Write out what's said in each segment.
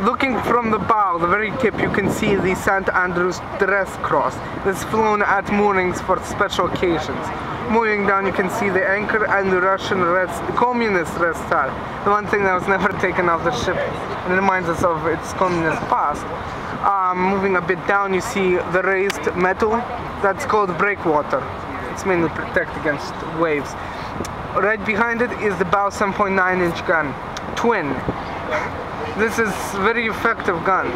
looking from the bow, the very tip, you can see the St. Andrew's dress cross. This is flown at moorings for special occasions. Moving down, you can see the anchor and the Russian communist Red Star. The one thing that was never taken off the ship and reminds us of its communist past. Moving a bit down, you see the raised metal. That's called breakwater. It's mainly protect against waves. Right behind it is the bow 7.9-inch gun, twin. This is very effective gun.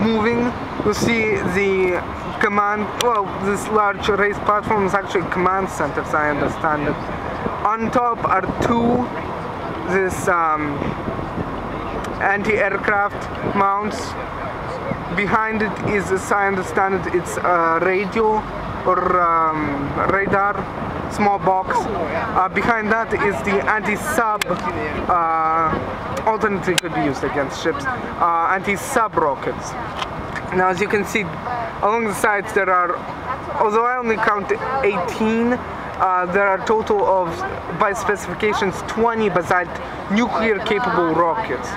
Moving, you see the command, well, this large raised platform is actually command center, as I understand it. On top are two, this anti-aircraft mounts. Behind it is, as I understand it, it's radio or radar, small box. Behind that is the anti-sub, alternately could be used against ships, anti-sub rockets. Now, as you can see, along the sides there are, although I only count 18, there are a total of, by specifications, 20 basalt nuclear-capable rockets.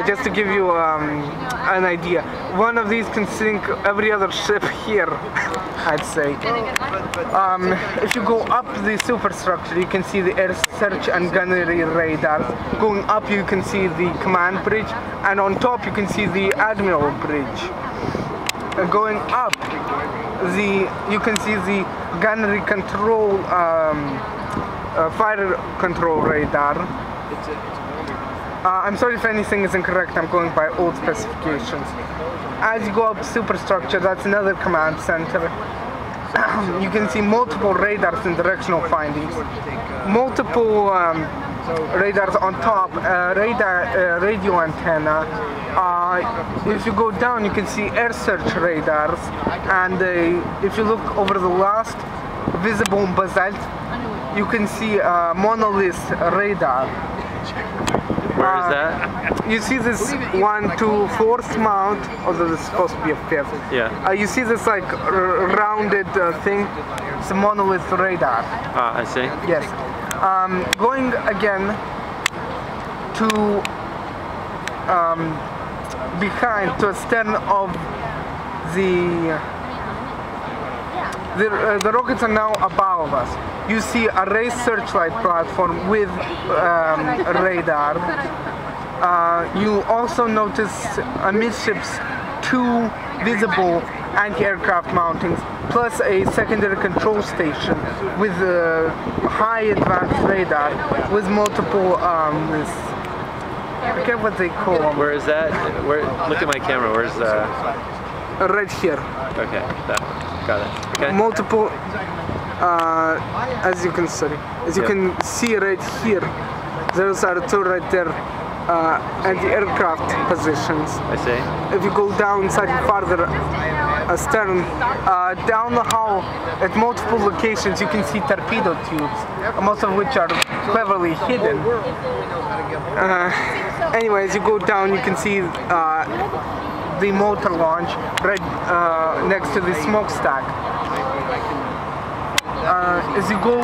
Just to give you an idea, one of these can sink every other ship here, I'd say. If you go up the superstructure, you can see the air search and gunnery radar. Going up, you can see the command bridge, and on top, you can see the admiral bridge. Going up, you can see the gunnery control, fire control radar. I'm sorry if anything is incorrect, I'm going by old specifications. As you go up superstructure, that's another command center. You can see multiple radars and directional findings. Multiple radars on top, radio antenna. If you go down, you can see air search radars. And if you look over the last visible basalt, you can see monolith radar. Where is that? You see this 1, 2, 4th mount, although this is supposed to be a 5th. Yeah. You see this like rounded thing? It's a monolith radar. Ah, I see. Yes. Going again to behind, to astern of the rockets are now above us. You see a raised searchlight platform with radar. You also notice amidships 2 visible anti-aircraft mountings, plus a secondary control station with high advanced radar with multiple I forget what they call them. Where is that? Where? Look at my camera. Where's right here. Okay, that, got it. Okay. Multiple, as you can see right here, those are 2 right there, anti-aircraft positions. I see. If you go down slightly farther astern, down the hull at multiple locations you can see torpedo tubes, most of which are cleverly hidden. Anyway, as you go down you can see the motor launch right next to the smokestack. As you go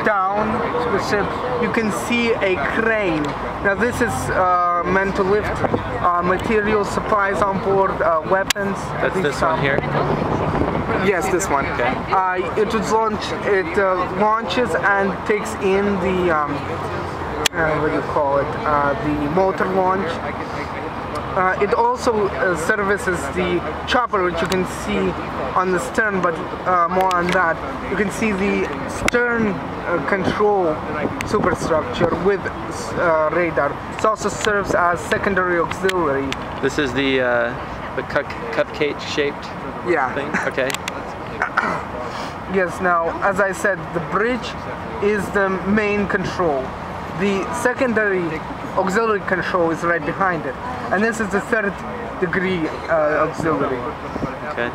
down the ship, you can see a crane. Now this is meant to lift materials, supplies on board, weapons. That's this one here? Yes, this one. Okay. It launches and takes in the, what do you call it, the motor launch. It also services the chopper, which you can see on the stern, but more on that. You can see the stern control superstructure with radar. It also serves as secondary auxiliary. This is the cupcake shaped thing? Okay. Yes, now, as I said, the bridge is the main control. The secondary auxiliary control is right behind it. And this is the 3rd degree auxiliary. Okay.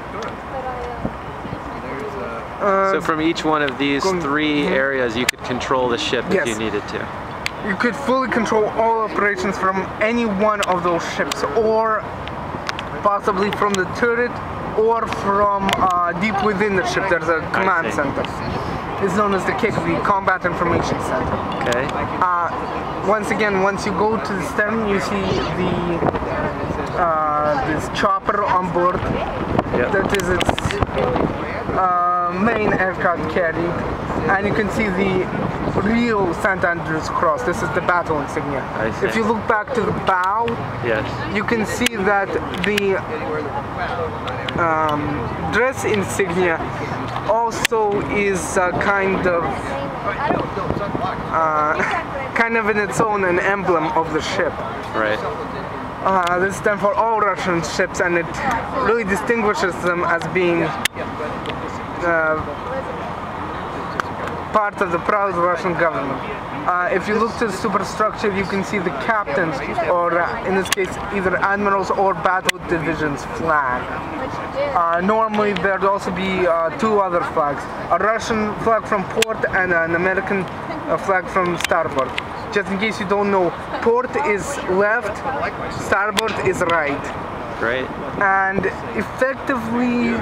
So from each one of these 3 areas you could control the ship if you needed to. You could fully control all operations from any one of those ships, or possibly from the turret, or from deep within the ship. There's a command center. It's known as the KIC, the Combat Information Center. Okay. Once again, once you go to the stern, you see the this chopper on board. Yep. That is its main aircraft carried, and you can see the real St. Andrew's Cross. This is the battle insignia. I see. If you look back to the bow, Yes. you can see that the dress insignia also is kind of in its own an emblem of the ship. Right. This stands for all Russian ships, and it really distinguishes them as being part of the proud Russian government. If you look to the superstructure, you can see the captains, or in this case, either admirals or battle divisions flag. Normally, there'd also be two other flags: a Russian flag from port and an American flag from starboard. Just in case you don't know, port is left, starboard is right. Great. And effectively,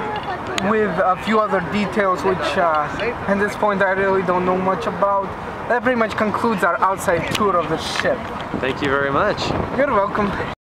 with a few other details which at this point I really don't know much about, that pretty much concludes our outside tour of the ship. Thank you very much. You're welcome.